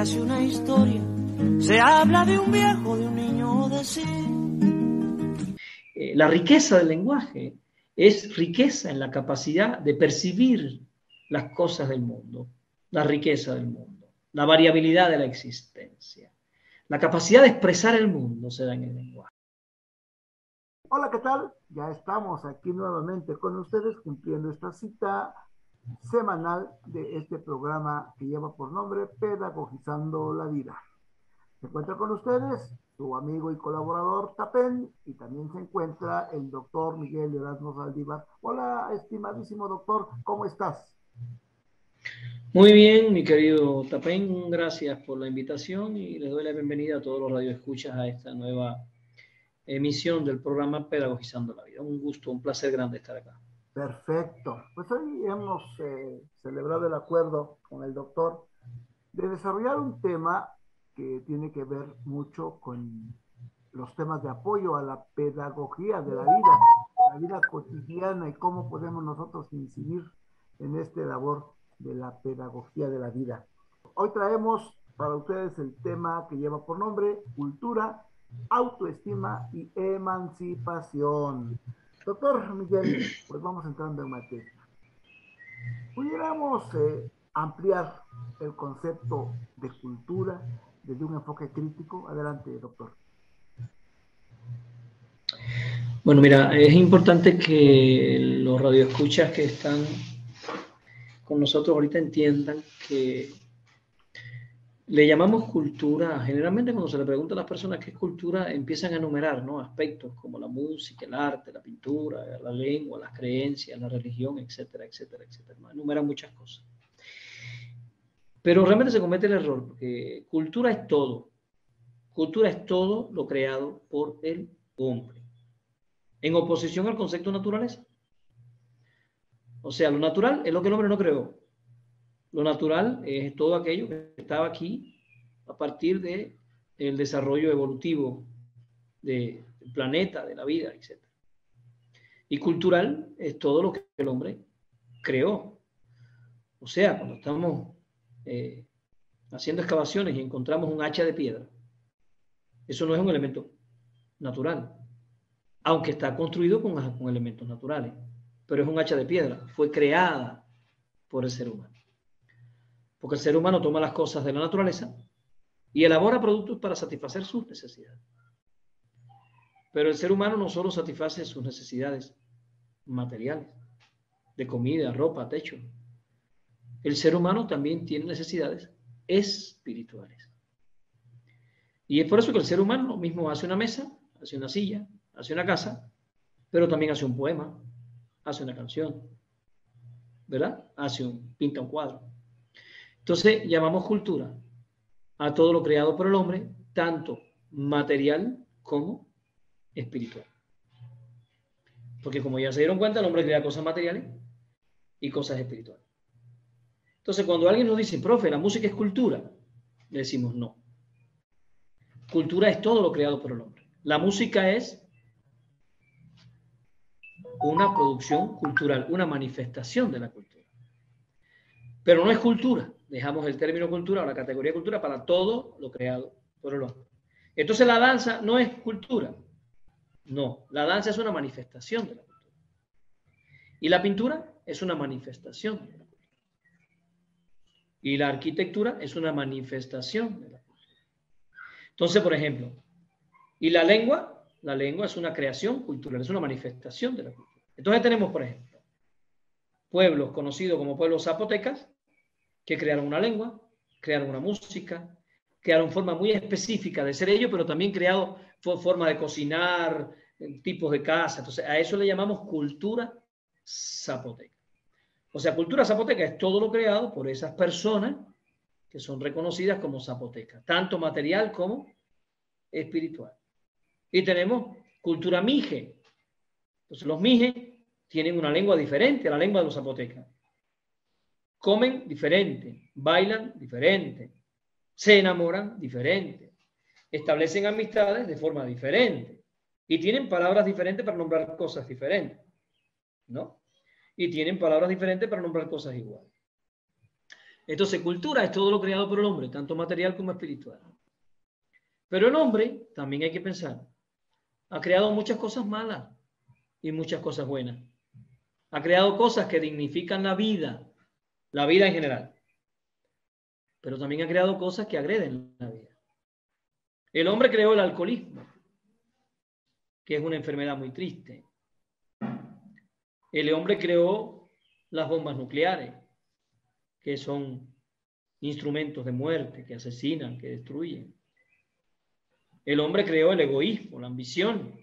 hace una historia, se habla de un viejo, de un niño, de sí. La riqueza del lenguaje es riqueza en la capacidad de percibir las cosas del mundo, la riqueza del mundo, la variabilidad de la existencia. La capacidad de expresar el mundo se da en el lenguaje. Hola, ¿qué tal? Ya estamos aquí nuevamente con ustedes cumpliendo esta cita semanal de este programa que lleva por nombre Pedagogizando la Vida. Se encuentra con ustedes su amigo y colaborador Tapén, y también se encuentra el doctor Miguel Erasmo Saldívar. Hola, estimadísimo doctor, ¿cómo estás? Muy bien, mi querido Tapén, gracias por la invitación y les doy la bienvenida a todos los radioescuchas a esta nueva emisión del programa Pedagogizando la Vida. Un gusto, un placer grande estar acá. Perfecto. Pues hoy hemos celebrado el acuerdo con el doctor de desarrollar un tema que tiene que ver mucho con los temas de apoyo a la pedagogía de la vida cotidiana y cómo podemos nosotros incidir en este labor de la pedagogía de la vida. Hoy traemos para ustedes el tema que lleva por nombre cultura, autoestima y emancipación. Doctor Miguel, pues vamos entrando en materia. ¿Pudiéramos ampliar el concepto de cultura desde un enfoque crítico? Adelante, doctor. Bueno, mira, es importante que los radioescuchas que están con nosotros ahorita entiendan que le llamamos cultura. Generalmente cuando se le pregunta a las personas qué es cultura, empiezan a enumerar, ¿no?, aspectos como la música, el arte, la pintura, la lengua, las creencias, la religión, etcétera, etcétera, etcétera. ¿No? Enumeran muchas cosas. Pero realmente se comete el error, porque cultura es todo. Cultura es todo lo creado por el hombre, en oposición al concepto de naturaleza. O sea, lo natural es lo que el hombre no creó. Lo natural es todo aquello que estaba aquí a partir del desarrollo evolutivo del planeta, de la vida, etc. Y cultural es todo lo que el hombre creó. O sea, cuando estamos haciendo excavaciones y encontramos un hacha de piedra, eso no es un elemento natural, aunque está construido con elementos naturales, pero es un hacha de piedra, fue creada por el ser humano. Porque el ser humano toma las cosas de la naturaleza y elabora productos para satisfacer sus necesidades. Pero el ser humano no solo satisface sus necesidades materiales, de comida, ropa, techo. El ser humano también tiene necesidades espirituales. Y es por eso que el ser humano mismo hace una mesa, hace una silla, hace una casa, pero también hace un poema, hace una canción, ¿verdad? Pinta un cuadro. Entonces llamamos cultura a todo lo creado por el hombre, tanto material como espiritual. Porque como ya se dieron cuenta, el hombre crea cosas materiales y cosas espirituales. Entonces, cuando alguien nos dice, profe, la música es cultura, le decimos no. Cultura es todo lo creado por el hombre. La música es una producción cultural, una manifestación de la cultura. Pero no es cultura. Dejamos el término cultura o la categoría cultura para todo lo creado por el hombre. Entonces, la danza no es cultura. No, la danza es una manifestación de la cultura. Y la pintura es una manifestación de la cultura. Y la arquitectura es una manifestación de la cultura. Entonces, por ejemplo, y la lengua es una creación cultural, es una manifestación de la cultura. Entonces tenemos, por ejemplo, pueblos conocidos como pueblos zapotecas que crearon una lengua, crearon una música, crearon forma muy específica de ser ellos, pero también crearon forma de cocinar, tipos de casa. Entonces, a eso le llamamos cultura zapoteca. O sea, cultura zapoteca es todo lo creado por esas personas que son reconocidas como zapotecas, tanto material como espiritual. Y tenemos cultura mije. Entonces, los mijes tienen una lengua diferente a la lengua de los zapotecas. Comen diferente, bailan diferente, se enamoran diferente, establecen amistades de forma diferente y tienen palabras diferentes para nombrar cosas diferentes, ¿no? Y tienen palabras diferentes para nombrar cosas iguales. Entonces, cultura es todo lo creado por el hombre, tanto material como espiritual. Pero el hombre, también hay que pensar, ha creado muchas cosas malas y muchas cosas buenas. Ha creado cosas que dignifican la vida en general. Pero también ha creado cosas que agreden la vida. El hombre creó el alcoholismo, que es una enfermedad muy triste. El hombre creó las bombas nucleares, que son instrumentos de muerte, que asesinan, que destruyen. El hombre creó el egoísmo, la ambición,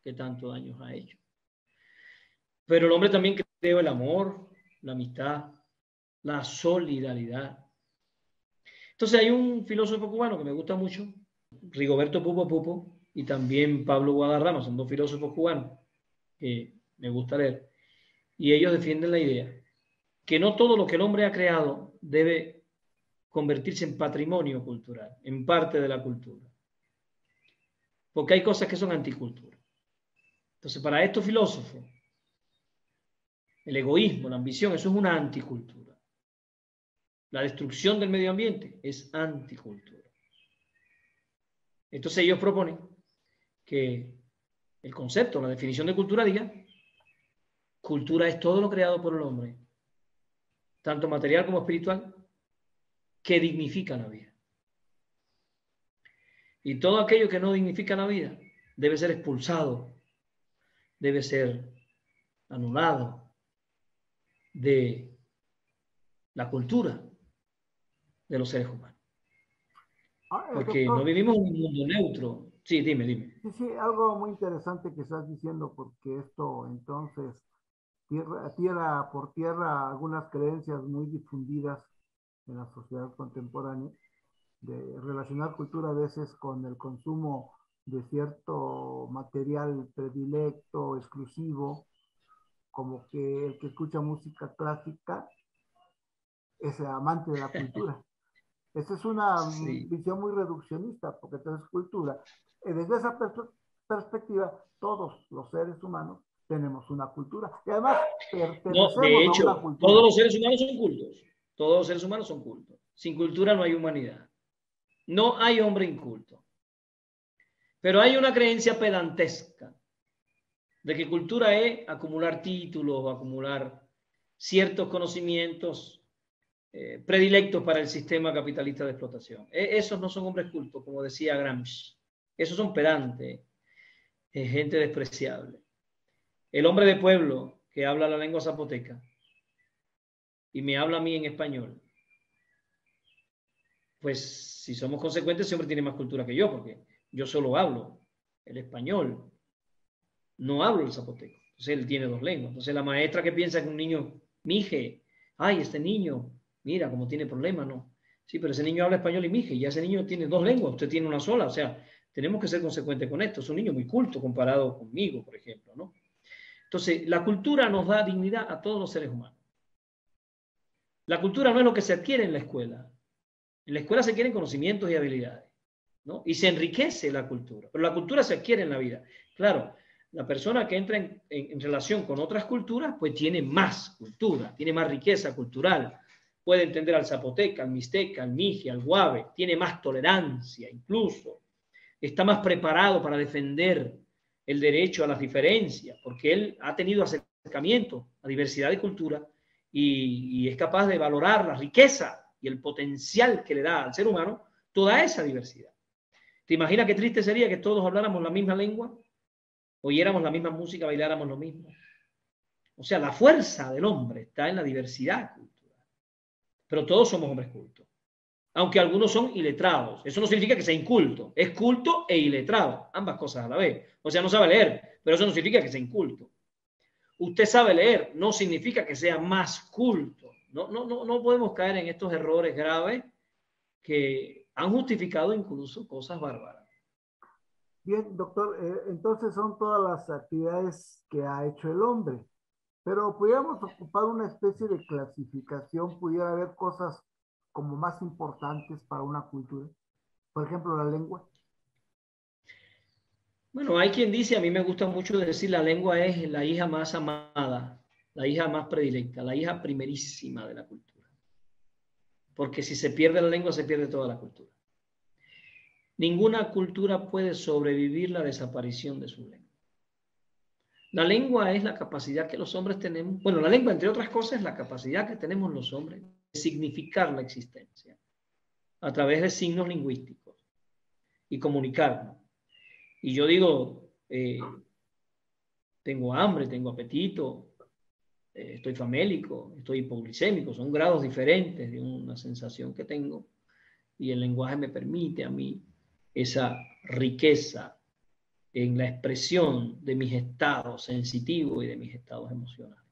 que tanto daños ha hecho. Pero el hombre también creó el amor, la amistad, la solidaridad. Entonces hay un filósofo cubano que me gusta mucho, Rigoberto Pupo Pupo, y también Pablo Guadarrama, son dos filósofos cubanos que me gusta leer, y ellos defienden la idea que no todo lo que el hombre ha creado debe convertirse en patrimonio cultural, en parte de la cultura, porque hay cosas que son anticultura. Entonces, para estos filósofos, el egoísmo, la ambición, eso es una anticultura. La destrucción del medio ambiente es anticultura. Entonces ellos proponen que el concepto, la definición de cultura diga, cultura es todo lo creado por el hombre, tanto material como espiritual, que dignifica la vida. Y todo aquello que no dignifica la vida debe ser expulsado, debe ser anulado de la cultura de los seres humanos. Porque Doctor, no vivimos en un mundo neutro. Sí, dime. sí, sí, algo muy interesante que estás diciendo, porque esto entonces tierra por tierra algunas creencias muy difundidas en la sociedad contemporánea de relacionar cultura a veces con el consumo de cierto material predilecto, exclusivo, como que el que escucha música clásica es amante de la cultura. Esa es una Sí. visión muy reduccionista, porque entonces cultura. Desde esa perspectiva, todos los seres humanos tenemos una cultura y además No, pertenecemos de a una hecho, cultura. todos los seres humanos son cultos. Todos los seres humanos son cultos. Sin cultura no hay humanidad. No hay hombre inculto. Pero hay una creencia pedantesca de que cultura es acumular títulos, acumular ciertos conocimientos predilectos para el sistema capitalista de explotación. Esos no son hombres cultos, como decía Gramsci. Esos son pedantes, gente despreciable. El hombre de pueblo que habla la lengua zapoteca y me habla a mí en español, pues si somos consecuentes, ese hombre tiene más cultura que yo, porque yo solo hablo el español, no hablo el zapoteco. Entonces él tiene dos lenguas. Entonces la maestra que piensa que un niño, mije, ay, este niño, mira cómo tiene problemas, ¿no? Sí, pero ese niño habla español y mije, y ya ese niño tiene dos lenguas, usted tiene una sola. O sea, tenemos que ser consecuentes con esto. Es un niño muy culto comparado conmigo, por ejemplo, ¿no? Entonces, la cultura nos da dignidad a todos los seres humanos. La cultura no es lo que se adquiere en la escuela. En la escuela se adquieren conocimientos y habilidades, ¿no? Y se enriquece la cultura, pero la cultura se adquiere en la vida. Claro, la persona que entra en relación con otras culturas, pues tiene más cultura, tiene más riqueza cultural, puede entender al zapoteca, al mixteca, al mije, al guave, tiene más tolerancia incluso, está más preparado para defender el derecho a las diferencias, porque él ha tenido acercamiento a diversidad de cultura y es capaz de valorar la riqueza y el potencial que le da al ser humano toda esa diversidad. ¿Te imaginas qué triste sería que todos habláramos la misma lengua, oyéramos la misma música, bailáramos lo mismo? O sea, la fuerza del hombre está en la diversidad cultural. Pero todos somos hombres cultos. Aunque algunos son iletrados. Eso no significa que sea inculto. Es culto e iletrado. Ambas cosas a la vez. O sea, no sabe leer, pero eso no significa que sea inculto. Usted sabe leer, no significa que sea más culto. No podemos caer en estos errores graves que han justificado incluso cosas bárbaras. Bien, doctor, entonces son todas las actividades que ha hecho el hombre, pero pudiéramos ocupar una especie de clasificación, pudiera haber cosas como más importantes para una cultura, por ejemplo, la lengua. Bueno, hay quien dice, a mí me gusta mucho decir, la lengua es la hija más amada, la hija más predilecta, la hija primerísima de la cultura. porque si se pierde la lengua, se pierde toda la cultura. Ninguna cultura puede sobrevivir la desaparición de su lengua. La lengua es la capacidad que los hombres tenemos, bueno, la lengua, entre otras cosas, es la capacidad que tenemos los hombres de significar la existencia a través de signos lingüísticos y comunicarnos. Y yo digo, tengo hambre, tengo apetito, estoy famélico, estoy hipoglicémico, son grados diferentes de una sensación que tengo, y el lenguaje me permite a mí esa riqueza en la expresión de mis estados sensitivos y de mis estados emocionales.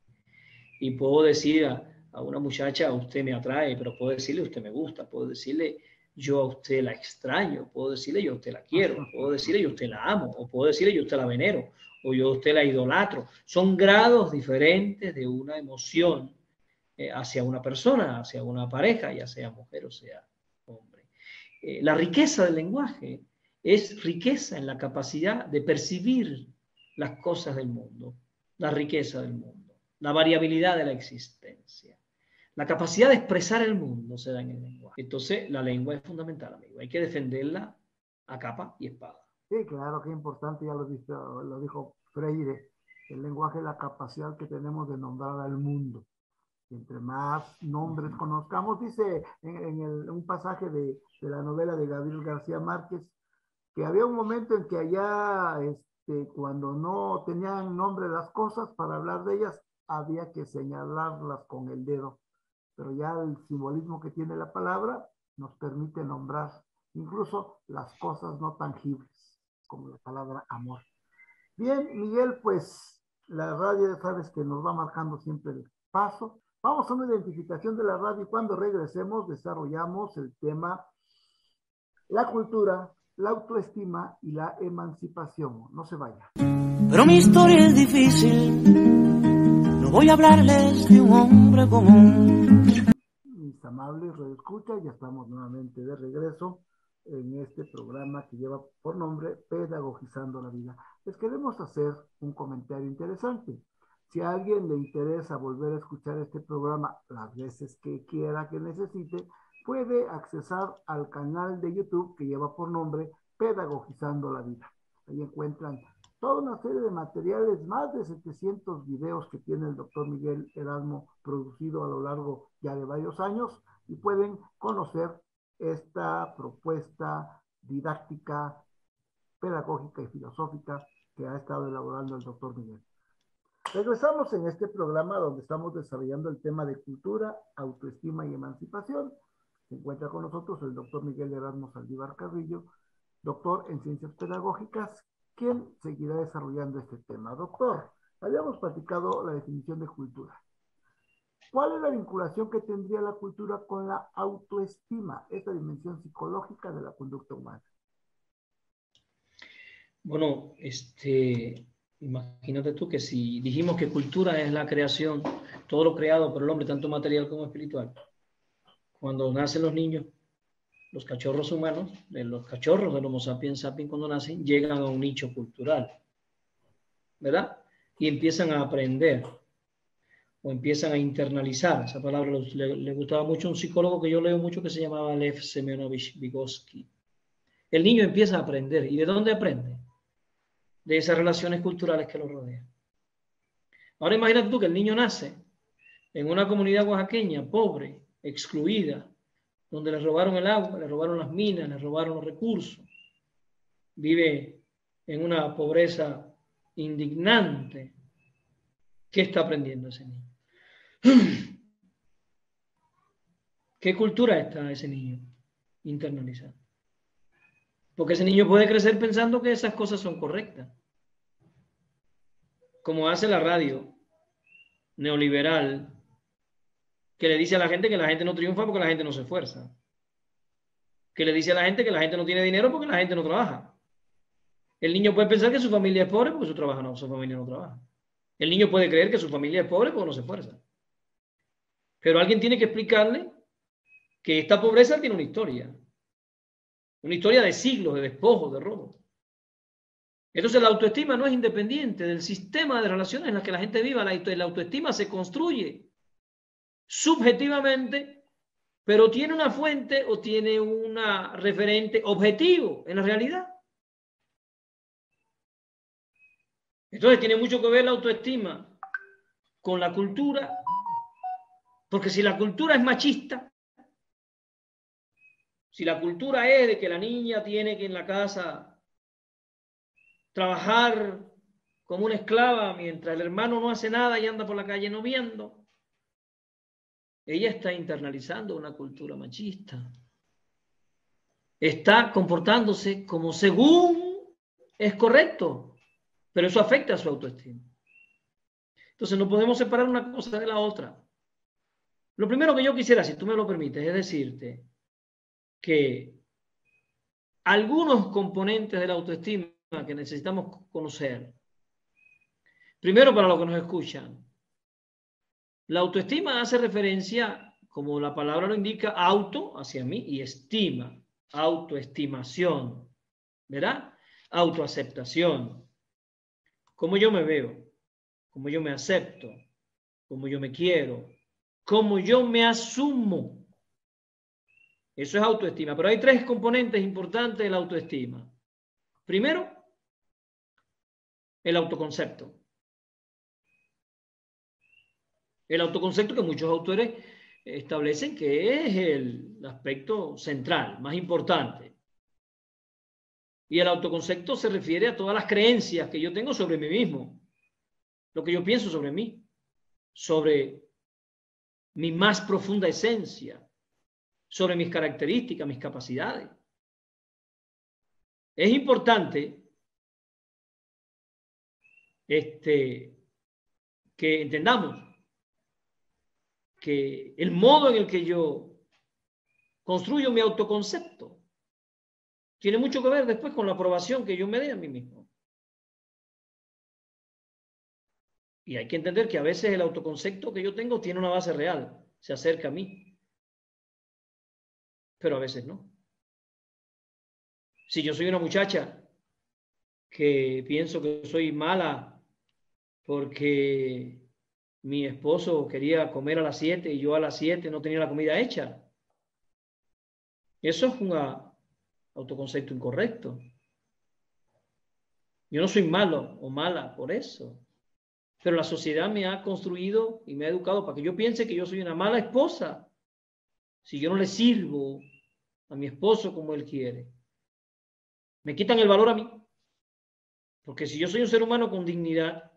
Y puedo decir a una muchacha, usted me atrae, pero puedo decirle, usted me gusta, puedo decirle, yo a usted la extraño, puedo decirle, yo a usted la quiero, puedo decirle, yo a usted la amo, o puedo decirle, yo a usted la venero, o yo a usted la idolatro. Son grados diferentes de una emoción hacia una persona, hacia una pareja, ya sea mujer o sea hombre. La riqueza del lenguaje es riqueza en la capacidad de percibir las cosas del mundo, la riqueza del mundo, la variabilidad de la existencia. La capacidad de expresar el mundo se da en el lenguaje. Entonces, la lengua es fundamental, amigo. Hay que defenderla a capa y espada. Sí, claro, que importante, ya lo dijo Freire. El lenguaje es la capacidad que tenemos de nombrar al mundo. Entre más nombres conozcamos, dice en un pasaje de la novela de Gabriel García Márquez, que había un momento en que allá, cuando no tenían nombre las cosas, para hablar de ellas, había que señalarlas con el dedo. Pero ya el simbolismo que tiene la palabra nos permite nombrar incluso las cosas no tangibles, como la palabra amor. Bien, Miguel, pues la radio ya sabes que nos va marcando siempre el paso. Vamos a una identificación de la radio y cuando regresemos desarrollamos el tema la cultura, la autoestima y la emancipación. No se vaya. Pero mi historia es difícil, no voy a hablarles de un hombre común. Mis amables radioescuchas, ya estamos nuevamente de regreso en este programa que lleva por nombre Pedagogizando la Vida. Les queremos hacer un comentario interesante. Si a alguien le interesa volver a escuchar este programa las veces que quiera, que necesite, puede accesar al canal de YouTube que lleva por nombre Pedagogizando la Vida. Ahí encuentran toda una serie de materiales, más de 700 videos que tiene el doctor Miguel Erasmo producido a lo largo ya de varios años, y pueden conocer esta propuesta didáctica, pedagógica y filosófica que ha estado elaborando el doctor Miguel. Regresamos en este programa donde estamos desarrollando el tema de cultura, autoestima y emancipación. Se encuentra con nosotros el doctor Miguel Erasmo Saldívar Carrillo, doctor en Ciencias Pedagógicas, quien seguirá desarrollando este tema. Doctor, habíamos platicado la definición de cultura. ¿Cuál es la vinculación que tendría la cultura con la autoestima, esta dimensión psicológica de la conducta humana? Bueno, imagínate tú que si dijimos que cultura es la creación, todo lo creado por el hombre, tanto material como espiritual, cuando nacen los niños, los cachorros humanos, los cachorros del Homo sapiens sapiens cuando nacen, llegan a un nicho cultural, ¿verdad? Y empiezan a aprender, o empiezan a internalizar. Esa palabra le gustaba mucho a un psicólogo que yo leo mucho que se llamaba Lev Semenovich Vygotsky. El niño empieza a aprender. ¿Y de dónde aprende? De esas relaciones culturales que lo rodean. Ahora imagínate tú que el niño nace en una comunidad oaxaqueña, pobre, excluida, donde le robaron el agua, le robaron las minas, le robaron los recursos. Vive en una pobreza indignante. ¿Qué está aprendiendo ese niño? ¿Qué cultura está ese niño internalizando? Porque ese niño puede crecer pensando que esas cosas son correctas. Como hace la radio neoliberal, que le dice a la gente que la gente no triunfa porque la gente no se esfuerza. Que le dice a la gente que la gente no tiene dinero porque la gente no trabaja. El niño puede pensar que su familia es pobre porque su familia no trabaja. El niño puede creer que su familia es pobre porque no se esfuerza. Pero alguien tiene que explicarle que esta pobreza tiene una historia de siglos, de despojos, de robo. Entonces la autoestima no es independiente del sistema de relaciones en las que la gente viva. La autoestima se construye subjetivamente pero tiene una fuente o tiene una referente objetivo en la realidad. Entonces tiene mucho que ver la autoestima con la cultura, porque si la cultura es machista, si la cultura es de que la niña tiene que en la casa trabajar como una esclava mientras el hermano no hace nada y anda por la calle no viendo, ella está internalizando una cultura machista. Está comportándose como según es correcto, pero eso afecta a su autoestima. Entonces no podemos separar una cosa de la otra. Lo primero que yo quisiera, si tú me lo permites, es decirte que algunos componentes de la autoestima que necesitamos conocer. Primero, para los que nos escuchan, la autoestima hace referencia, como la palabra lo indica, auto hacia mí y estima, autoestimación, ¿verdad? Autoaceptación, cómo yo me veo, cómo yo me acepto, cómo yo me quiero, cómo yo me asumo. Eso es autoestima, pero hay tres componentes importantes de la autoestima. Primero, el autoconcepto. El autoconcepto que muchos autores establecen que es el aspecto central, más importante. Y el autoconcepto se refiere a todas las creencias que yo tengo sobre mí mismo, lo que yo pienso sobre mí, sobre mi más profunda esencia, sobre mis características, mis capacidades. Es importante que entendamos que el modo en el que yo construyo mi autoconcepto tiene mucho que ver después con la aprobación que yo me dé a mí mismo. Y hay que entender que a veces el autoconcepto que yo tengo tiene una base real, se acerca a mí, pero a veces no. Si yo soy una muchacha que pienso que soy mala porque mi esposo quería comer a las 7 y yo a las 7 no tenía la comida hecha, eso es un autoconcepto incorrecto. Yo no soy malo o mala por eso, pero la sociedad me ha construido y me ha educado para que yo piense que yo soy una mala esposa si yo no le sirvo a mi esposo como él quiere. Me quitan el valor a mí, porque si yo soy un ser humano con dignidad,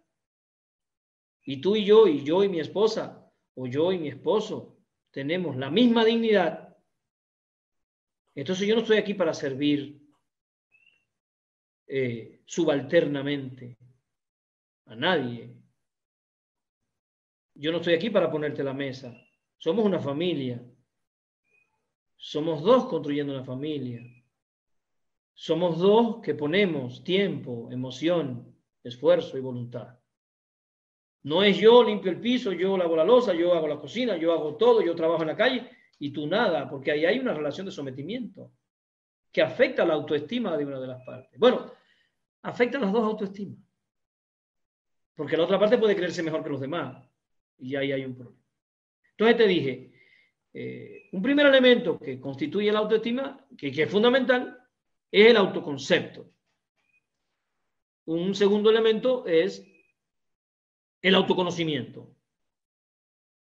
y tú y yo y mi esposa, o yo y mi esposo tenemos la misma dignidad, entonces yo no estoy aquí para servir subalternamente a nadie. Yo no estoy aquí para ponerte la mesa. Somos una familia. Somos dos construyendo una familia. Somos dos que ponemos tiempo, emoción, esfuerzo y voluntad. No es yo limpio el piso, yo lavo la loza, yo hago la cocina, yo hago todo, yo trabajo en la calle y tú nada, porque ahí hay una relación de sometimiento que afecta la autoestima de una de las partes. Bueno, afecta las dos autoestimas, porque la otra parte puede creerse mejor que los demás y ahí hay un problema. Entonces te dije, un primer elemento que constituye la autoestima, que es fundamental, es el autoconcepto. Un segundo elemento es el autoconocimiento.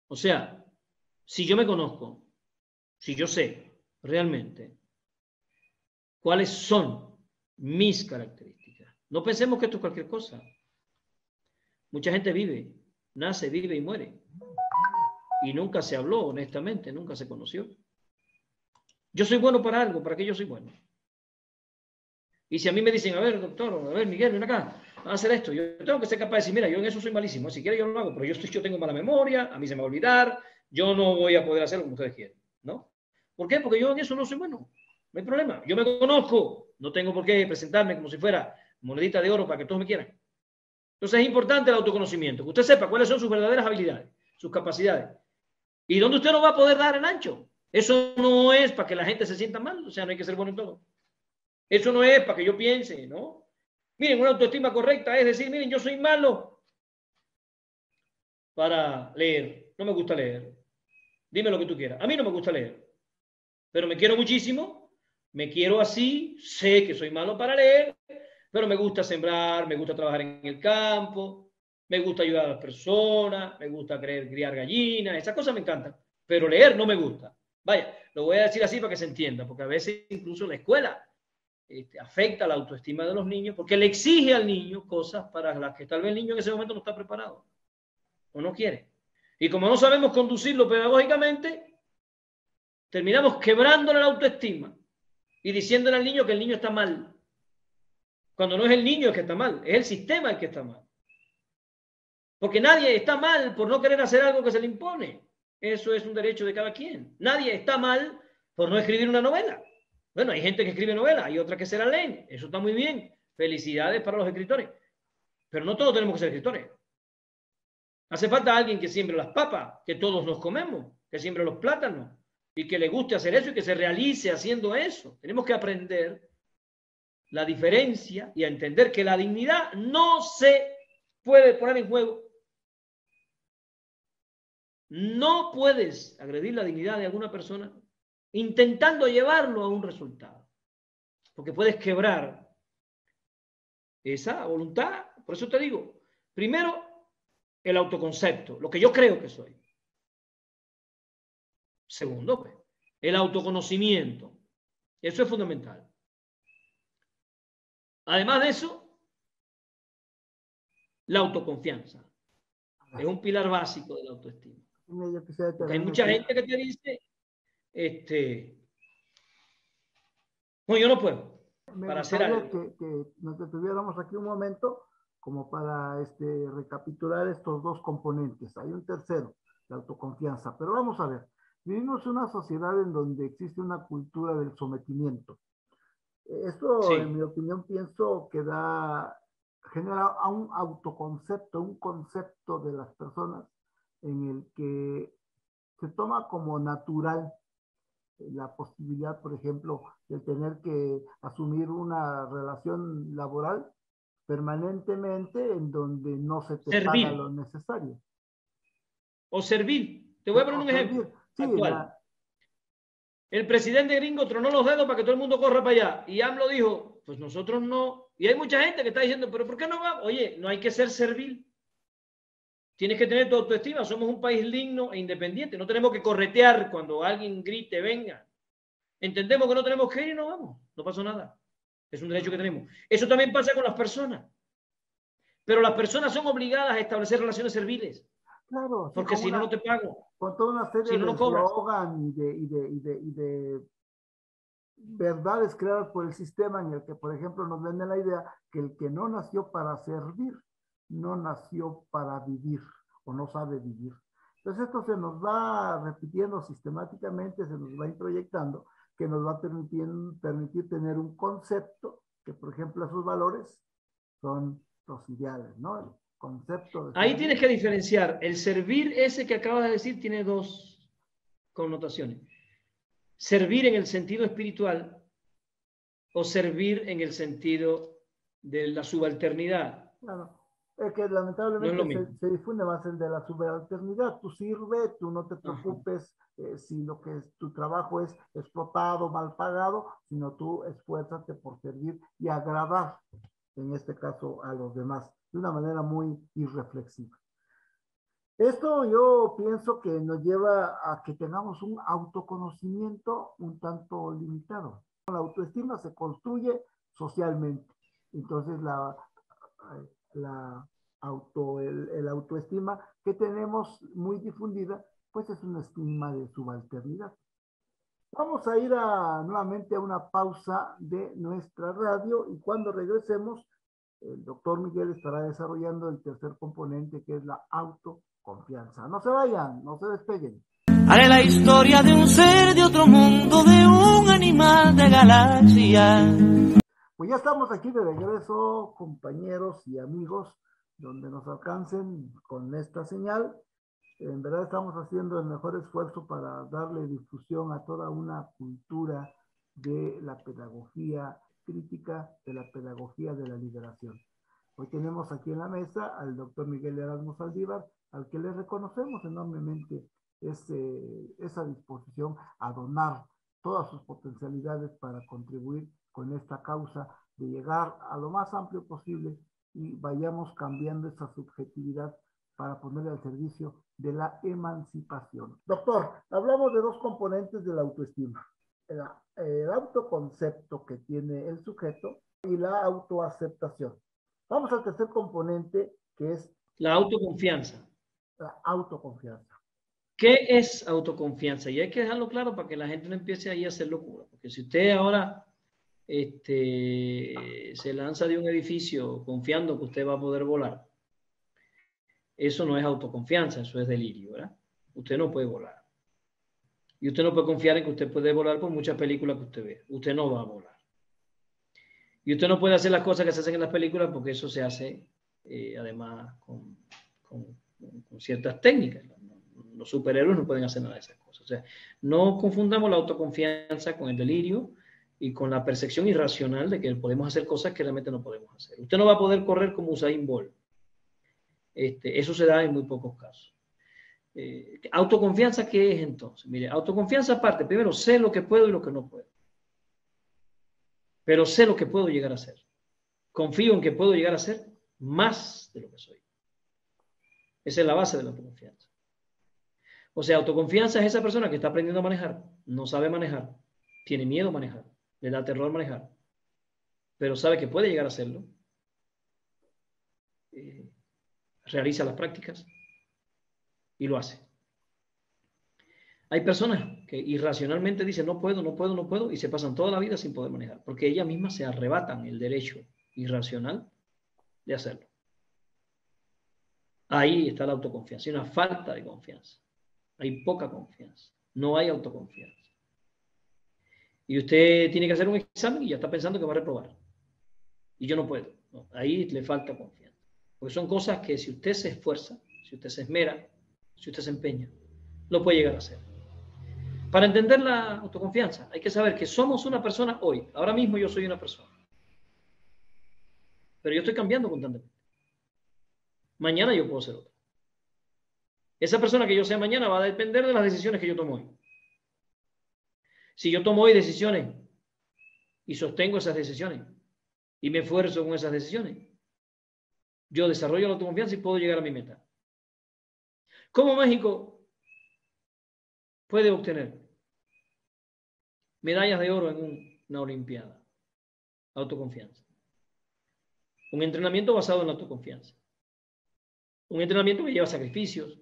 O sea, si yo me conozco, si yo sé realmente cuáles son mis características. No pensemos que esto es cualquier cosa. Mucha gente vive, nace, vive y muere. Y nunca se habló, honestamente, nunca se conoció. Yo soy bueno para algo, ¿para qué yo soy bueno? Y si a mí me dicen, a ver, doctor, a ver, Miguel, ven acá, a hacer esto, yo tengo que ser capaz de decir, mira, yo en eso soy malísimo, si quiere yo lo hago, pero yo tengo mala memoria, a mí se me va a olvidar, yo no voy a poder hacerlo como ustedes quieren, ¿no? ¿Por qué? Porque yo en eso no soy bueno, no hay problema, yo me conozco, no tengo por qué presentarme como si fuera monedita de oro para que todos me quieran. Entonces es importante el autoconocimiento, que usted sepa cuáles son sus verdaderas habilidades, sus capacidades, y dónde usted no va a poder dar el ancho. Eso no es para que la gente se sienta mal, o sea, no hay que ser bueno en todo. Eso no es para que yo piense, ¿no? Miren, una autoestima correcta es decir, miren, yo soy malo para leer. No me gusta leer. Dime lo que tú quieras. A mí no me gusta leer. pero me quiero muchísimo, me quiero así, sé que soy malo para leer, pero me gusta sembrar, me gusta trabajar en el campo, me gusta ayudar a las personas, me gusta criar gallinas, esas cosas me encantan, pero leer no me gusta. Vaya, lo voy a decir así para que se entienda, porque a veces incluso la escuela afecta la autoestima de los niños, porque le exige al niño cosas para las que tal vez el niño en ese momento no está preparado o no quiere. Y como no sabemos conducirlo pedagógicamente, terminamos quebrándole la autoestima y diciéndole al niño que el niño está mal. Cuando no es el niño el que está mal, es el sistema el que está mal. Porque nadie está mal por no querer hacer algo que se le impone. Eso es un derecho de cada quien. Nadie está mal por no escribir una novela. Bueno, hay gente que escribe novelas, hay otras que se la leen. Eso está muy bien. Felicidades para los escritores. Pero no todos tenemos que ser escritores. Hace falta alguien que siembre las papas, que todos nos comemos, que siembre los plátanos y que le guste hacer eso y que se realice haciendo eso. Tenemos que aprender la diferencia y a entender que la dignidad no se puede poner en juego. No puedes agredir la dignidad de alguna persona intentando llevarlo a un resultado, porque puedes quebrar esa voluntad. Por eso te digo, primero, el autoconcepto, lo que yo creo que soy. Segundo, pues, el autoconocimiento. Eso es fundamental. Además de eso, la autoconfianza. Es un pilar básico de la autoestima. Porque hay mucha gente que te dice, no, yo no puedo. Me gustaría que nos detuviéramos aquí un momento como para recapitular estos dos componentes. Hay un tercero, la autoconfianza. Pero vamos a ver, vivimos en una sociedad en donde existe una cultura del sometimiento. Esto, sí, en mi opinión, pienso que genera a un autoconcepto, un concepto de las personas en el que se toma como natural la posibilidad, por ejemplo, de tener que asumir una relación laboral permanentemente en donde no se te paga lo necesario. O servir. Te voy a poner un ejemplo. Sí, actual. El presidente gringo tronó los dedos para que todo el mundo corra para allá. Y AMLO dijo, pues nosotros no. Y hay mucha gente que está diciendo, pero ¿por qué no va? Oye, no hay que ser servil. Tienes que tener tu autoestima. Somos un país digno e independiente. No tenemos que corretear cuando alguien grite, venga. Entendemos que no tenemos que ir y no vamos. No pasó nada. Es un derecho que tenemos. Eso también pasa con las personas. Pero las personas son obligadas a establecer relaciones serviles. Claro. Porque si no, no te pago. Con toda una serie de eslogan y de verdades creadas por el sistema en el que, por ejemplo, nos venden la idea que el que no nació para servir, no nació para vivir o no sabe vivir. Entonces esto se nos va repitiendo sistemáticamente, se nos va introyectando, que nos va a permitir tener un concepto que, por ejemplo, esos valores son los ideales, ¿no? El concepto de ahí tienes que diferenciar. El servir ese que acabas de decir tiene dos connotaciones. Servir en el sentido espiritual o servir en el sentido de la subalternidad. Claro. Es que lamentablemente no se difunde más el de la subalternidad. Tú sirves, tú no te preocupes si lo que es tu trabajo es explotado, mal pagado, sino tú esfuérzate por servir y agradar, en este caso, a los demás, de una manera muy irreflexiva. Esto yo pienso que nos lleva a que tengamos un autoconocimiento un tanto limitado. La autoestima se construye socialmente. Entonces, el autoestima que tenemos muy difundida, pues es una estima de subalternidad. Vamos a ir nuevamente a una pausa de nuestra radio y cuando regresemos, el doctor Miguel estará desarrollando el tercer componente que es la autoconfianza. No se vayan, no se despeguen. Haré la historia de un ser de otro mundo, de un animal de galaxia. Pues ya estamos aquí de regreso, compañeros y amigos, donde nos alcancen con esta señal. En verdad estamos haciendo el mejor esfuerzo para darle difusión a toda una cultura de la pedagogía crítica, de la pedagogía de la liberación. Hoy tenemos aquí en la mesa al doctor Miguel Erasmo Saldívar, al que le reconocemos enormemente esa disposición a donar todas sus potencialidades para contribuir con esta causa de llegar a lo más amplio posible y vayamos cambiando esa subjetividad para ponerle al servicio de la emancipación. Doctor, hablamos de dos componentes de la autoestima. El autoconcepto que tiene el sujeto y la autoaceptación. Vamos al tercer componente, que es la autoconfianza. La autoconfianza. ¿Qué es autoconfianza? Y hay que dejarlo claro para que la gente no empiece ahí a hacer locura. Porque si usted ahora se lanza de un edificio confiando que usted va a poder volar, eso no es autoconfianza, eso es delirio, ¿verdad? Usted no puede volar. Y usted no puede confiar en que usted puede volar por muchas películas que usted ve. Usted no va a volar. Y usted no puede hacer las cosas que se hacen en las películas porque eso se hace además con ciertas técnicas. Los superhéroes no pueden hacer nada de esas cosas. O sea, no confundamos la autoconfianza con el delirio y con la percepción irracional de que podemos hacer cosas que realmente no podemos hacer. Usted no va a poder correr como Usain Bolt. Eso se da en muy pocos casos. ¿Autoconfianza qué es entonces? Mire, autoconfianza aparte, primero sé lo que puedo y lo que no puedo. Pero sé lo que puedo llegar a ser. Confío en que puedo llegar a ser más de lo que soy. Esa es la base de la autoconfianza. O sea, autoconfianza es esa persona que está aprendiendo a manejar, no sabe manejar, tiene miedo a manejar, le da terror manejar, pero sabe que puede llegar a hacerlo, realiza las prácticas y lo hace. Hay personas que irracionalmente dicen no puedo, no puedo, no puedo y se pasan toda la vida sin poder manejar, porque ellas mismas se arrebatan el derecho irracional de hacerlo. Ahí está la autoconfianza, hay una falta de confianza. Hay poca confianza, no hay autoconfianza. Y usted tiene que hacer un examen y ya está pensando que va a reprobar. Y yo no puedo. No, ahí le falta confianza. Porque son cosas que si usted se esfuerza, si usted se esmera, si usted se empeña, lo puede llegar a hacer. Para entender la autoconfianza, hay que saber que somos una persona hoy. Ahora mismo yo soy una persona. Pero yo estoy cambiando constantemente. Mañana yo puedo ser otra. Esa persona que yo sea mañana va a depender de las decisiones que yo tomo hoy. Si yo tomo hoy decisiones y sostengo esas decisiones y me esfuerzo con esas decisiones, yo desarrollo la autoconfianza y puedo llegar a mi meta. ¿Cómo México puede obtener medallas de oro en una Olimpiada? Autoconfianza. Un entrenamiento basado en la autoconfianza. Un entrenamiento que lleva sacrificios,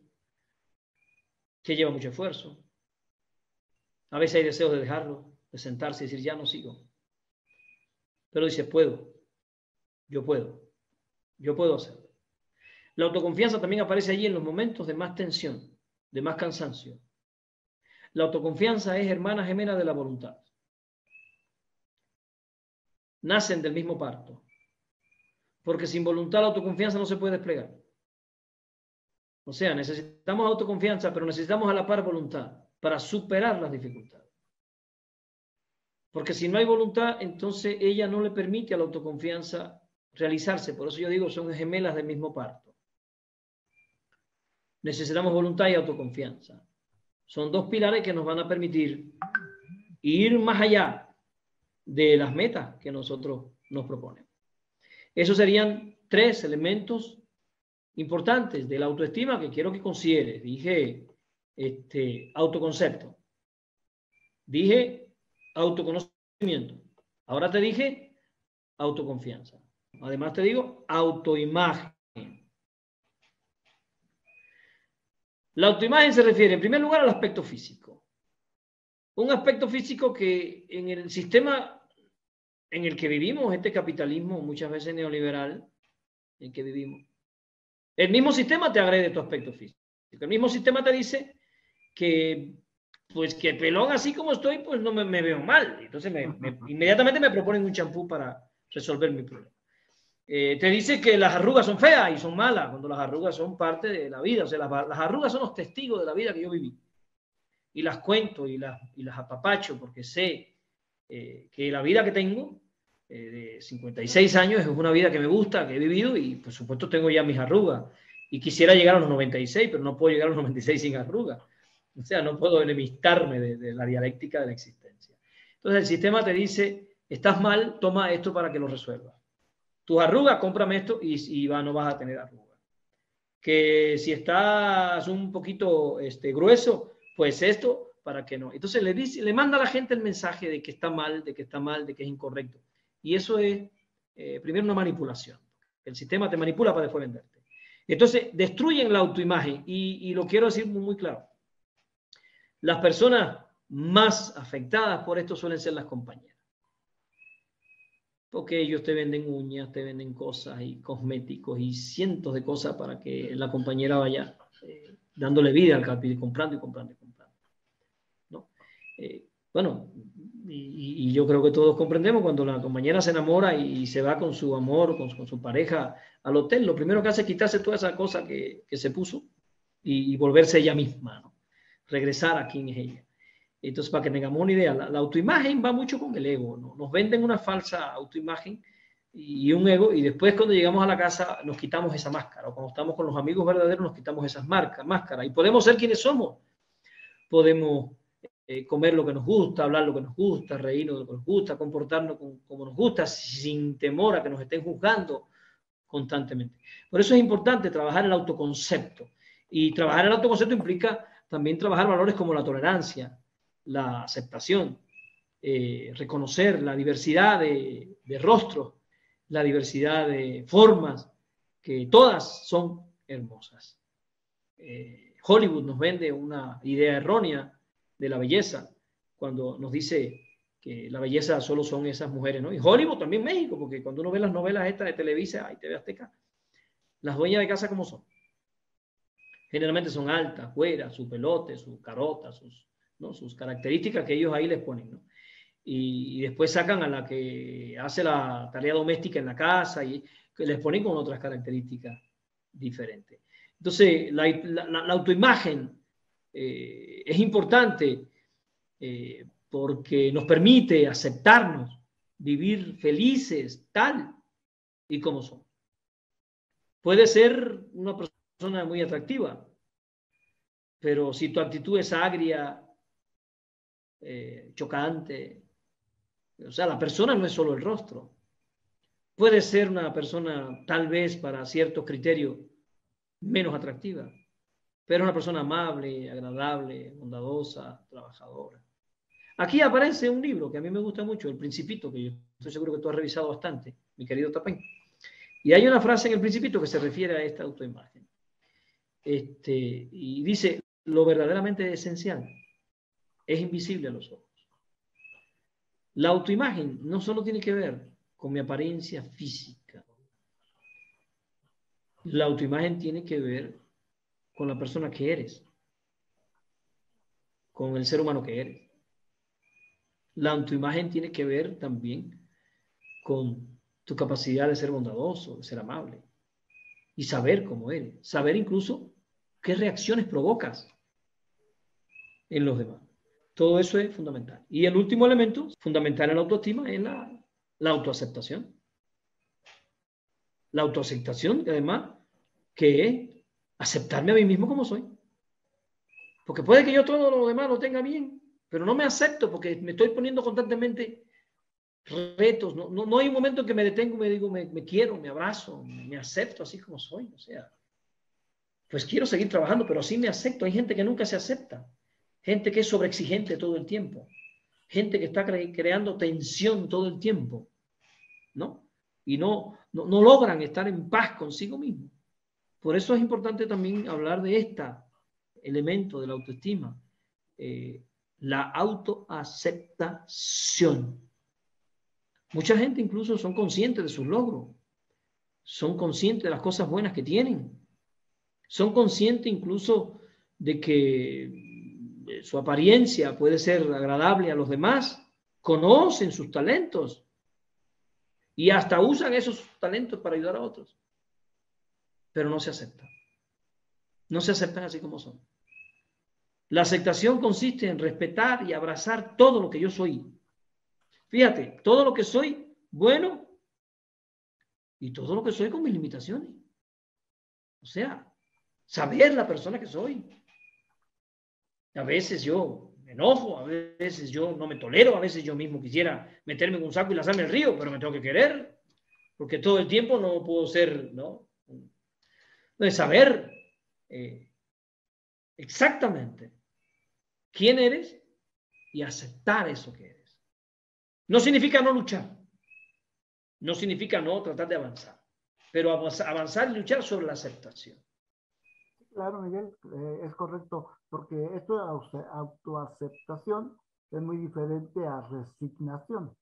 que lleva mucho esfuerzo. A veces hay deseos de dejarlo, de sentarse y decir, ya no sigo. Pero dice, puedo, yo puedo hacerlo. La autoconfianza también aparece allí en los momentos de más tensión, de más cansancio. La autoconfianza es hermana gemela de la voluntad. Nacen del mismo parto. Porque sin voluntad la autoconfianza no se puede desplegar. O sea, necesitamos autoconfianza, pero necesitamos a la par voluntad para superar las dificultades. Porque si no hay voluntad, entonces ella no le permite a la autoconfianza realizarse. Por eso yo digo, son gemelas del mismo parto. Necesitamos voluntad y autoconfianza. Son dos pilares que nos van a permitir ir más allá de las metas que nosotros nos proponemos. Esos serían tres elementos importantes de la autoestima que quiero que consideres. Dije autoconcepto. Dije autoconocimiento. Ahora te dije autoconfianza. Además te digo autoimagen. La autoimagen se refiere en primer lugar al aspecto físico. Un aspecto físico que en el sistema en el que vivimos, este capitalismo muchas veces neoliberal en el que vivimos, el mismo sistema te agrede tu aspecto físico. El mismo sistema te dice que, pues, que pelón así como estoy, pues no me veo mal. Entonces inmediatamente me proponen un champú para resolver mi problema. Te dice que las arrugas son feas y son malas, cuando las arrugas son parte de la vida. O sea, las arrugas son los testigos de la vida que yo viví. Y las cuento y las apapacho porque sé que la vida que tengo de 56 años es una vida que me gusta, que he vivido y por supuesto tengo ya mis arrugas y quisiera llegar a los 96, pero no puedo llegar a los 96 sin arrugas. O sea, no puedo enemistarme de la dialéctica de la existencia. Entonces el sistema te dice, estás mal, toma esto para que lo resuelvas. Tus arrugas, cómprame esto y no vas a tener arrugas. Que si estás un poquito grueso, pues esto para que no. Entonces le manda a la gente el mensaje de que está mal, de que está mal, de que es incorrecto. Y eso es, primero, una manipulación. El sistema te manipula para después venderte. Entonces, destruyen la autoimagen. Y lo quiero decir muy, muy claro. Las personas más afectadas por esto suelen ser las compañeras. Porque ellos te venden uñas, te venden cosas y cosméticos y cientos de cosas para que la compañera vaya dándole vida al capital, comprando y comprando y comprando, ¿no? Bueno, y yo creo que todos comprendemos cuando la compañera se enamora y se va con su amor, con su pareja al hotel, lo primero que hace es quitarse toda esa cosa que se puso y volverse ella misma, ¿no? Regresar a quien es ella. Entonces, para que tengamos una idea, la autoimagen va mucho con el ego, ¿no? Nos venden una falsa autoimagen y un ego, y después cuando llegamos a la casa nos quitamos esa máscara, o cuando estamos con los amigos verdaderos nos quitamos esas máscaras, y podemos ser quienes somos. Podemos comer lo que nos gusta, hablar lo que nos gusta, reírnos de lo que nos gusta, comportarnos como nos gusta, sin temor a que nos estén juzgando constantemente. Por eso es importante trabajar el autoconcepto, y trabajar el autoconcepto implica también trabajar valores como la tolerancia, la aceptación, reconocer la diversidad de rostros, la diversidad de formas, que todas son hermosas. Hollywood nos vende una idea errónea de la belleza cuando nos dice que la belleza solo son esas mujeres, ¿no? Y Hollywood también México, porque cuando uno ve las novelas estas de Televisa y TV Azteca, las dueñas de casa, ¿cómo son? Generalmente son altas, güeras, su pelote, su carota, sus características que ellos ahí les ponen, ¿no? Y después sacan a la que hace la tarea doméstica en la casa y que les ponen con otras características diferentes. Entonces, la autoimagen es importante porque nos permite aceptarnos, vivir felices tal y como somos. Puede ser una persona muy atractiva, pero si tu actitud es agria, chocante, o sea, la persona no es solo el rostro. Puede ser una persona, tal vez para ciertos criterios, menos atractiva, pero una persona amable, agradable, bondadosa, trabajadora. Aquí aparece un libro que a mí me gusta mucho, El Principito, que yo estoy seguro que tú has revisado bastante, mi querido Tapén. Y hay una frase en El Principito que se refiere a esta autoimagen. Y dice, lo verdaderamente esencial es invisible a los ojos. La autoimagen no solo tiene que ver con mi apariencia física. La autoimagen tiene que ver con la persona que eres, con el ser humano que eres. La autoimagen tiene que ver también con tu capacidad de ser bondadoso, de ser amable y saber cómo eres, saber incluso qué reacciones provocas en los demás. Todo eso es fundamental. Y el último elemento fundamental en la autoestima es la autoaceptación. La autoaceptación, además, que es aceptarme a mí mismo como soy. Porque puede que yo todo lo demás lo tenga bien, pero no me acepto porque me estoy poniendo constantemente retos. No hay un momento en que me detengo y me digo, me quiero, me abrazo, me acepto así como soy. O sea, pues quiero seguir trabajando, pero así me acepto. Hay gente que nunca se acepta. Gente que es sobreexigente todo el tiempo. Gente que está creando tensión todo el tiempo, ¿no? Y no logran estar en paz consigo mismo. Por eso es importante también hablar de este elemento de la autoestima, la autoaceptación. Mucha gente incluso son conscientes de sus logros, son conscientes de las cosas buenas que tienen, son conscientes incluso de que su apariencia puede ser agradable a los demás, conocen sus talentos y hasta usan esos talentos para ayudar a otros, pero no se aceptan. No se aceptan así como son. La aceptación consiste en respetar y abrazar todo lo que yo soy. Fíjate, todo lo que soy bueno y todo lo que soy con mis limitaciones. O sea, saber la persona que soy. A veces yo me enojo, a veces yo no me tolero, a veces yo mismo quisiera meterme en un saco y lanzarme al río, pero me tengo que querer, porque todo el tiempo no puedo ser, ¿no? De saber exactamente quién eres y aceptar eso que eres. No significa no luchar, no significa no tratar de avanzar, pero avanzar y luchar sobre la aceptación. Claro, Miguel, es correcto, porque esto de autoaceptación es muy diferente a resignación.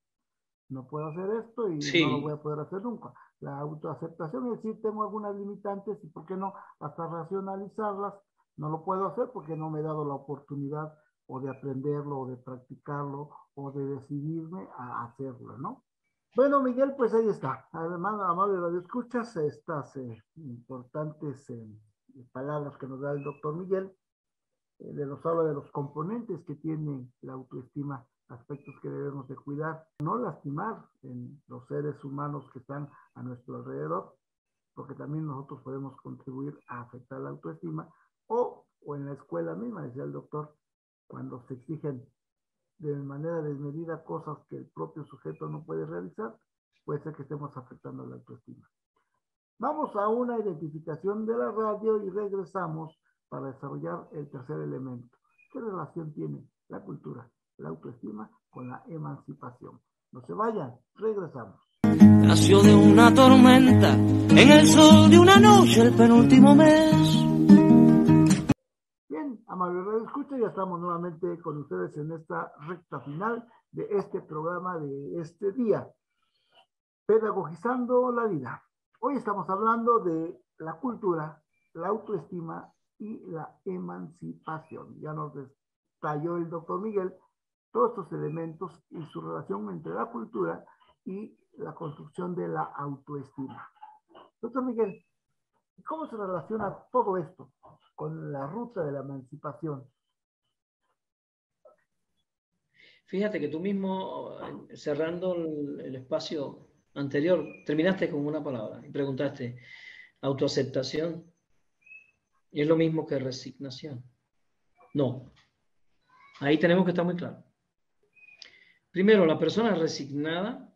No puedo hacer esto y no lo voy a poder hacer nunca. La autoaceptación es decir, tengo algunas limitantes y por qué no hasta racionalizarlas. No lo puedo hacer porque no me he dado la oportunidad o de aprenderlo o de practicarlo o de decidirme a hacerlo, ¿no? Bueno, Miguel, pues ahí está. Además, amable radio escuchas, estas importantes palabras que nos da el doctor Miguel, nos habla de los componentes que tiene la autoestima, aspectos que debemos de cuidar, no lastimar en los seres humanos que están a nuestro alrededor, porque también nosotros podemos contribuir a afectar la autoestima, o en la escuela misma, decía el doctor, cuando se exigen de manera desmedida cosas que el propio sujeto no puede realizar, puede ser que estemos afectando la autoestima. Vamos a una identificación de la radio y regresamos para desarrollar el tercer elemento. ¿Qué relación tiene la cultura, la autoestima con la emancipación? No se vayan, regresamos. Nació de una tormenta, en el sol de una noche, el penúltimo mes. Bien, amable radio escucha, ya estamos nuevamente con ustedes en esta recta final de este programa de este día, Pedagogizando la Vida. Hoy estamos hablando de la cultura, la autoestima y la emancipación. Ya nos detalló el doctor Miguel todos estos elementos y su relación entre la cultura y la construcción de la autoestima. Doctor Miguel, ¿cómo se relaciona todo esto con la ruta de la emancipación? Fíjate que tú mismo, cerrando el espacio anterior, terminaste con una palabra y preguntaste, ¿autoaceptación es lo mismo que resignación? No. Ahí tenemos que estar muy claros. Primero, la persona resignada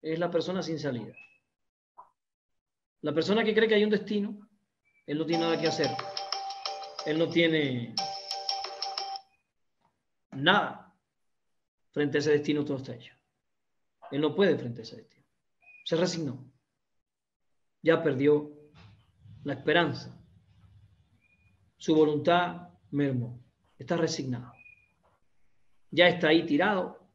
es la persona sin salida. La persona que cree que hay un destino, él no tiene nada que hacer. Él no tiene nada frente a ese destino, todo está hecho. Él no puede frente a ese destino. Se resignó. Ya perdió la esperanza. Su voluntad mermó. Está resignado. Ya está ahí tirado,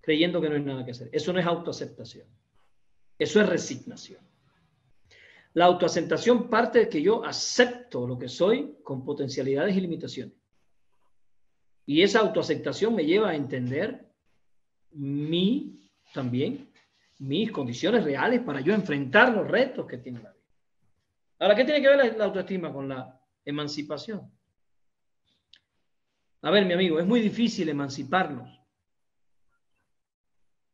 creyendo que no hay nada que hacer. Eso no es autoaceptación. Eso es resignación. La autoaceptación parte de que yo acepto lo que soy con potencialidades y limitaciones. Y esa autoaceptación me lleva a entender también mis condiciones reales para yo enfrentar los retos que tiene la vida. Ahora, ¿qué tiene que ver la autoestima con la emancipación? A ver, mi amigo, es muy difícil emanciparnos.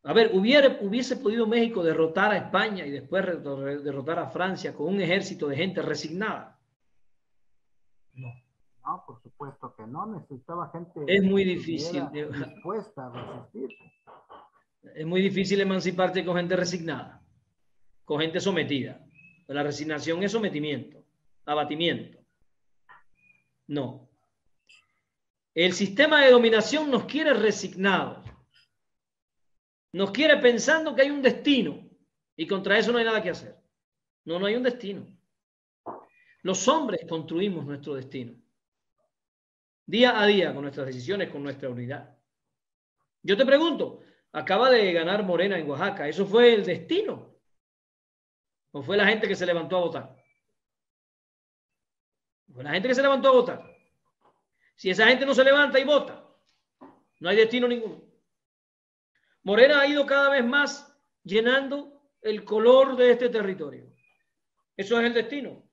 A ver, ¿hubiese podido México derrotar a España y después derrotar a Francia con un ejército de gente resignada? No. No, por supuesto que no. Necesitaba gente es muy difícil dispuesta a resistir. Es muy difícil emanciparte con gente resignada, con gente sometida. La resignación es sometimiento, abatimiento. No. El sistema de dominación nos quiere resignados. Nos quiere pensando que hay un destino y contra eso no hay nada que hacer. No, no hay un destino. Los hombres construimos nuestro destino. Día a día con nuestras decisiones, con nuestra unidad. Yo te pregunto, acaba de ganar Morena en Oaxaca. ¿Eso fue el destino? ¿O fue la gente que se levantó a votar? Fue la gente que se levantó a votar. Si esa gente no se levanta y vota, no hay destino ninguno. Morena ha ido cada vez más llenando el color de este territorio. Eso es el destino.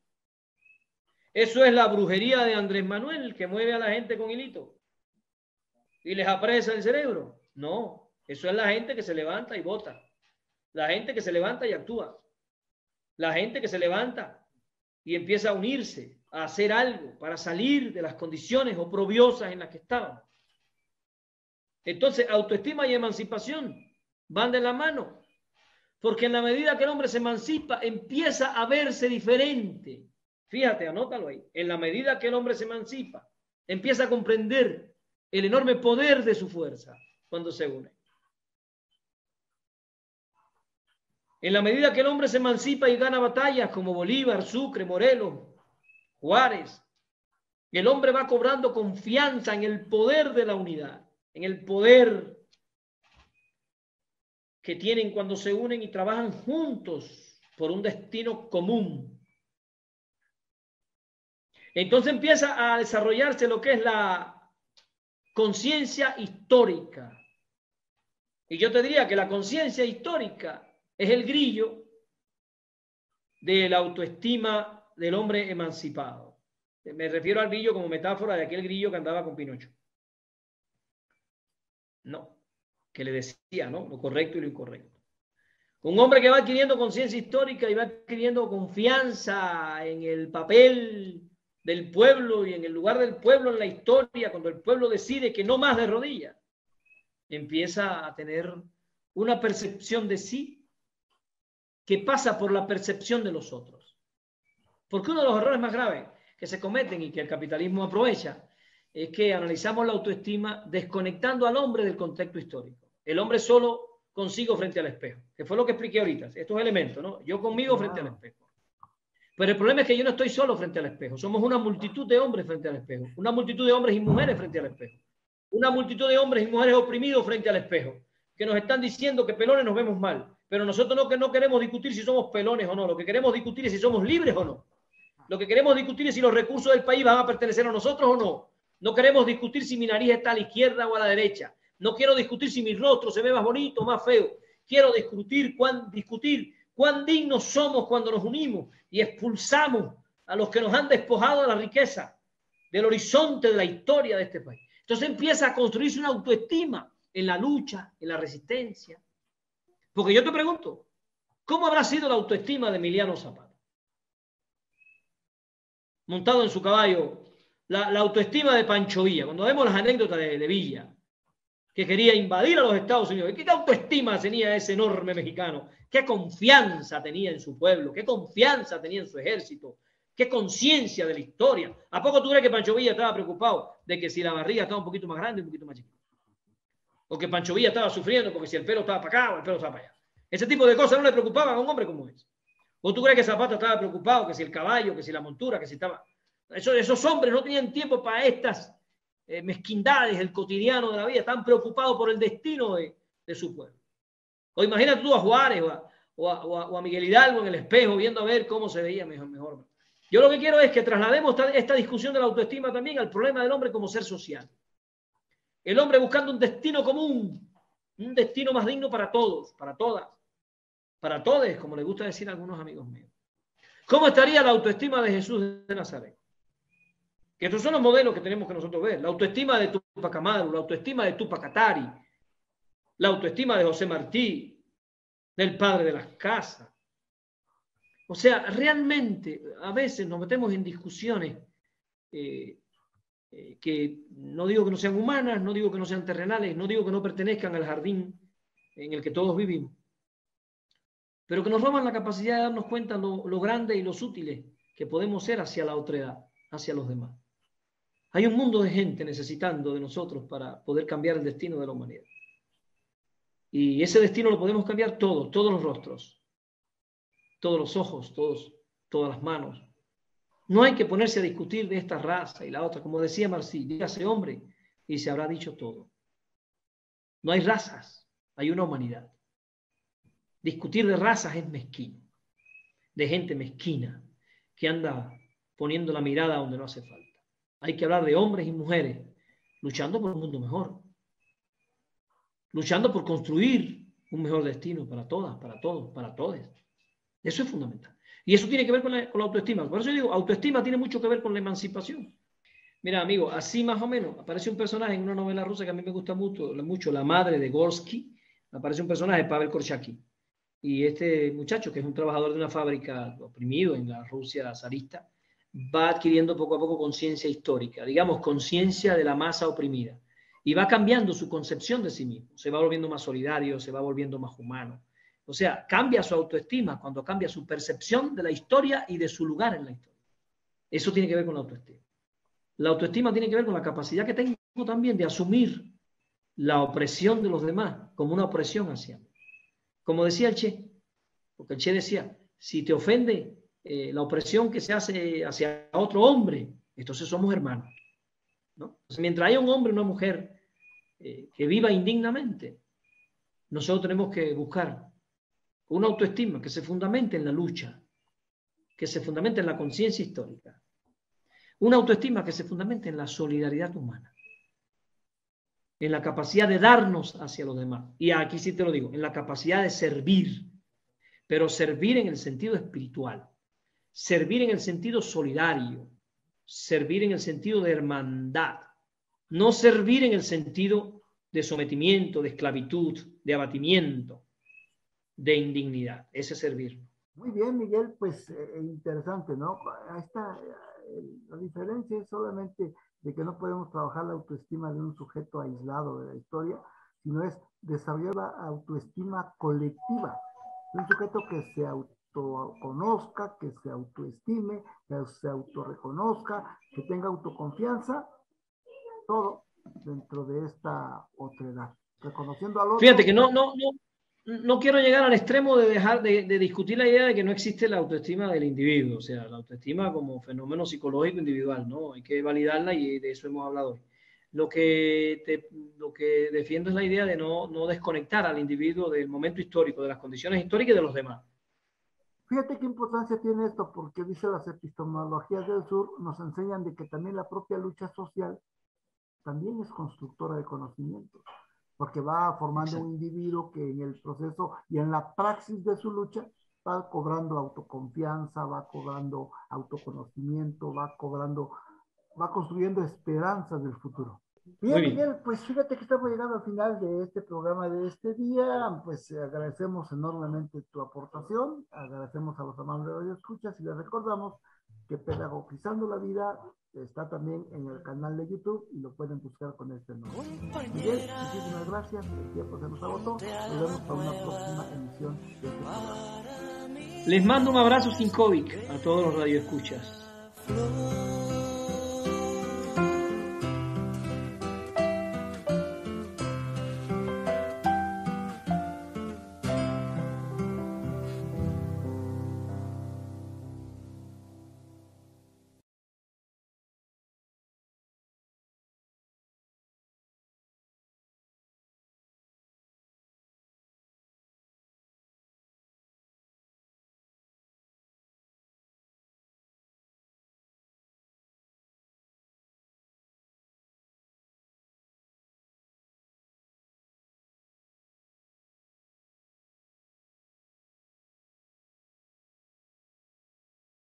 Eso es la brujería de Andrés Manuel, que mueve a la gente con hilito y les apresa el cerebro. No, eso es la gente que se levanta y vota. La gente que se levanta y actúa. La gente que se levanta y empieza a unirse, a hacer algo para salir de las condiciones oprobiosas en las que estábamos. Entonces, autoestima y emancipación van de la mano. Porque en la medida que el hombre se emancipa, empieza a verse diferente. Fíjate, anótalo ahí. En la medida que el hombre se emancipa, empieza a comprender el enorme poder de su fuerza cuando se une. En la medida que el hombre se emancipa y gana batallas como Bolívar, Sucre, Morelos, Juárez, el hombre va cobrando confianza en el poder de la unidad, en el poder que tienen cuando se unen y trabajan juntos por un destino común. Entonces empieza a desarrollarse lo que es la conciencia histórica. Y yo te diría que la conciencia histórica es el grillo de la autoestima del hombre emancipado. Me refiero al grillo como metáfora de aquel grillo que andaba con Pinocho. No, que le decía, ¿no?, lo correcto y lo incorrecto. Un hombre que va adquiriendo conciencia histórica y va adquiriendo confianza en el papel del pueblo y en el lugar del pueblo en la historia, cuando el pueblo decide que no más de rodillas, empieza a tener una percepción de sí que pasa por la percepción de los otros. Porque uno de los errores más graves que se cometen y que el capitalismo aprovecha es que analizamos la autoestima desconectando al hombre del contexto histórico. El hombre solo consigo frente al espejo, que fue lo que expliqué ahorita, estos elementos, ¿no? Yo conmigo frente al espejo. Pero el problema es que yo no estoy solo frente al espejo, somos una multitud de hombres frente al espejo, una multitud de hombres y mujeres frente al espejo, una multitud de hombres y mujeres oprimidos frente al espejo, que nos están diciendo que pelones nos vemos mal, pero nosotros no queremos discutir si somos pelones o no, lo que queremos discutir es si somos libres o no. Lo que queremos discutir es si los recursos del país van a pertenecer a nosotros o no. No queremos discutir si mi nariz está a la izquierda o a la derecha. No quiero discutir si mi rostro se ve más bonito o más feo. Quiero discutir cuán dignos somos cuando nos unimos y expulsamos a los que nos han despojado de la riqueza, del horizonte de la historia de este país. Entonces empieza a construirse una autoestima en la lucha, en la resistencia. Porque yo te pregunto, ¿cómo habrá sido la autoestima de Emiliano Zapata? Montado en su caballo, la autoestima de Pancho Villa. Cuando vemos las anécdotas de Villa, que quería invadir a los Estados Unidos, ¿qué autoestima tenía ese enorme mexicano? ¿Qué confianza tenía en su pueblo? ¿Qué confianza tenía en su ejército? ¿Qué conciencia de la historia? ¿A poco tú crees que Pancho Villa estaba preocupado de que si la barriga estaba un poquito más grande o un poquito más chiquita? O que Pancho Villa estaba sufriendo porque si el pelo estaba para acá o el pelo estaba para allá. Ese tipo de cosas no le preocupaban a un hombre como ese. ¿O tú crees que Zapata estaba preocupado que si el caballo, que si la montura, que si estaba... Esos hombres no tenían tiempo para estas mezquindades del cotidiano de la vida, están preocupados por el destino de su pueblo. O imagínate tú a Juárez o a Miguel Hidalgo en el espejo viendo a ver cómo se veía mejor. Yo lo que quiero es que traslademos esta discusión de la autoestima también al problema del hombre como ser social. El hombre buscando un destino común, un destino más digno para todos, para todas, para todos, como le gusta decir a algunos amigos míos. ¿Cómo estaría la autoestima de Jesús de Nazaret? Que estos son los modelos que tenemos que nosotros ver. La autoestima de Tupac Amaru, la autoestima de Tupac Katari, la autoestima de José Martí, del padre de las casas. O sea, realmente a veces nos metemos en discusiones que no digo que no sean humanas, no digo que no sean terrenales, no digo que no pertenezcan al jardín en el que todos vivimos, pero que nos roban la capacidad de darnos cuenta lo grande y lo sutiles que podemos ser hacia la otredad, hacia los demás. Hay un mundo de gente necesitando de nosotros para poder cambiar el destino de la humanidad. Y ese destino lo podemos cambiar todos los rostros, todos los ojos, todas las manos. No hay que ponerse a discutir de esta raza y la otra. Como decía Marcí, dígase hombre y se habrá dicho todo. No hay razas, hay una humanidad. Discutir de razas es mezquino, de gente mezquina que anda poniendo la mirada donde no hace falta. Hay que hablar de hombres y mujeres luchando por un mundo mejor, luchando por construir un mejor destino para todas, para todos, para todos. Eso es fundamental. Y eso tiene que ver con la autoestima. Por eso yo digo, autoestima tiene mucho que ver con la emancipación. Mira, amigo, así más o menos aparece un personaje en una novela rusa que a mí me gusta mucho, La madre de Gorsky. Aparece un personaje, Pavel Korchaki. Y este muchacho, que es un trabajador de una fábrica oprimido en la Rusia zarista, va adquiriendo poco a poco conciencia histórica, digamos, conciencia de la masa oprimida. y va cambiando su concepción de sí mismo. Se va volviendo más solidario, se va volviendo más humano. O sea, cambia su autoestima cuando cambia su percepción de la historia y de su lugar en la historia. Eso tiene que ver con la autoestima. La autoestima tiene que ver con la capacidad que tengo también de asumir la opresión de los demás como una opresión hacia mí. Como decía el Che, porque el Che decía, si te ofende la opresión que se hace hacia otro hombre, entonces somos hermanos, ¿no? Entonces, mientras haya un hombre y una mujer que viva indignamente, nosotros tenemos que buscar una autoestima que se fundamente en la lucha, que se fundamente en la conciencia histórica, una autoestima que se fundamente en la solidaridad humana, en la capacidad de darnos hacia los demás. Y aquí sí te lo digo, en la capacidad de servir, pero servir en el sentido espiritual, servir en el sentido solidario, servir en el sentido de hermandad, no servir en el sentido de sometimiento, de esclavitud, de abatimiento, de indignidad. Ese es servir. Muy bien, Miguel, pues interesante, ¿no? La diferencia es solamente de que no podemos trabajar la autoestima de un sujeto aislado de la historia, sino es desarrollar la autoestima colectiva, un sujeto que se autoconozca, que se autoestime, que se autorreconozca, que tenga autoconfianza, todo dentro de esta otredad, reconociendo al otro. Fíjate que no quiero llegar al extremo de dejar de discutir la idea de que no existe la autoestima del individuo, o sea, la autoestima como fenómeno psicológico individual, ¿no? Hay que validarla y de eso hemos hablado hoy. Lo que defiendo es la idea de no desconectar al individuo del momento histórico, de las condiciones históricas y de los demás. Fíjate qué importancia tiene esto, porque dice las epistemologías del sur, nos enseñan de que también la propia lucha social también es constructora de conocimiento, porque va formando un individuo que en el proceso y en la praxis de su lucha va cobrando autoconfianza, va cobrando autoconocimiento, va construyendo esperanzas del futuro. Bien, Miguel, pues fíjate que estamos llegando al final de este programa de este día. Pues agradecemos enormemente tu aportación, agradecemos a los amables radioescuchas y les recordamos que Pedagogizando la Vida está también en el canal de YouTube y lo pueden buscar con este nombre. Miguel, muchísimas gracias, el tiempo se nos agotó, nos vemos para una próxima emisión de este programa. Les mando un abrazo sin COVID a todos los radioescuchas.